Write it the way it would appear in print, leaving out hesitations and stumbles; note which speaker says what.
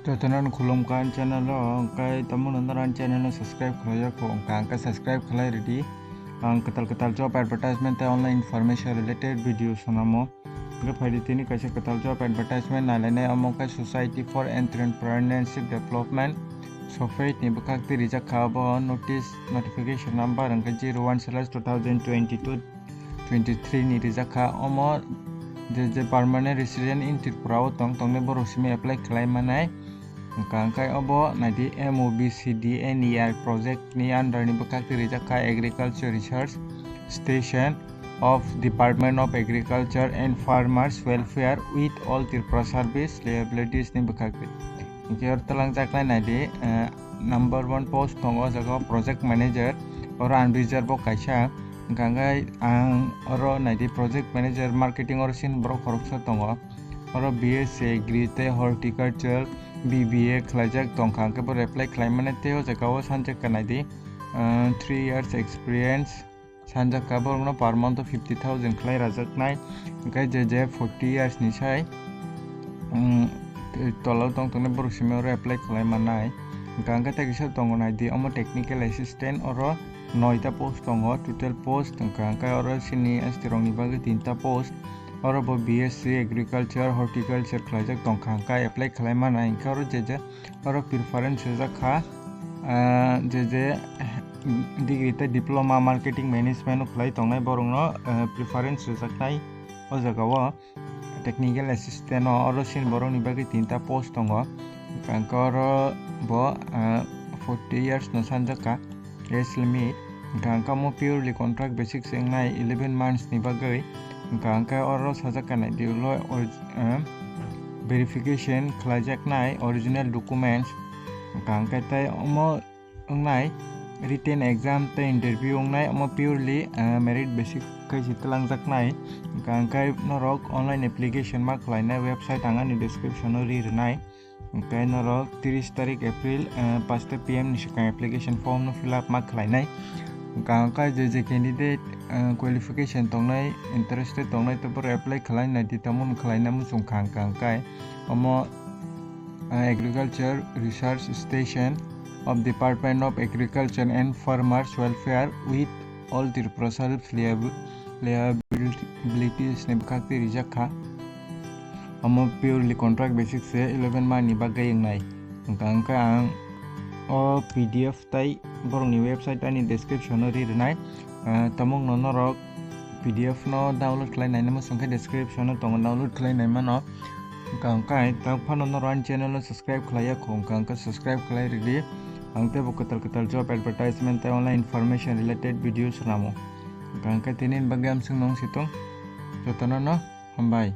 Speaker 1: Jotonan khulumkan channel lo angkai tamu nonton channel lo subscribe khalai ko angka subscribe khalai ready ang ketal job advertisement online information related video sonamo ke phadi tini kaisa ketal job advertisement nalane amongka society for entrepreneurship development software ni bakak ti rijak khabo notice notification number angka 01/2022 23 ni rijak kha omo je permanent resident in Tripura tong boro simi apply khalai manai angkai obo nadi MOBCDNER project ni under ni bakak rijak ka agriculture research station of Department of Agriculture and Farmers Welfare with all Tripura service liabilities ni bakak ingkir telang jaknai nadi number 1 post tongo jaga project manager or unreserved kaisa angkai ang oro nadi project manager marketing or sin bro koroksa tongo oro BSc Agri te horticulture BBA khlajak tongkhang ke bor apply khlaimane teo jagao sanjak kanadi 3 years experience sanjak ka bor no per month 50,000 khlai rajak nai kai je 40 years ni sai tolo tong bor sime apply khlaimanai angka ta gisa tongo nadi omo technical assistant oro 9ta post tongo total post angka oro sini astrong ni bagi 3ta post oro bo BSc agriculture horticulture khlajak tongkhang ka apply khlaimana ingka oro je oro preference jakha je degree te diploma marketing management khlai tongnai borong no preference jaknai o jagao technical assistant oro sin borong ni bagi 3ta post tongo angka oro bo 40 years no sanjaka age limit angka mo purely contract basic sengnai 11 months ni bagai angka oro sajakanai diulo verification khlajak nai original documents angka tai omo ngai written exam te interview ngai omo purely merit basic kai sitlang jaknai angka norok online application ma khlainai website angani description o rirnai angka norok 30 tarik April 5 PM ni sekai application form no fill up ma khlainai angka je candidate qualification tongnai interested tongnai to apply khlainai ditamun khlainai musung khangkai omo agriculture research station of Department of Agriculture and Farmers Welfare with all Tripura service liabilities ni bakakti rijakha omo purely contract basic se 11 month ni bagai ngai angka ang o PDF tai borong ni website ani description o rirnai tamong norok PDF no download khlainai namo songkha description no tong download khlainai mano angkai ta phano noran channel no subscribe khlaya angka subscribe khlai ready angte bo ketal job advertisement te online information related videos namo angka tinin bagam sungnong situng jotono no hambai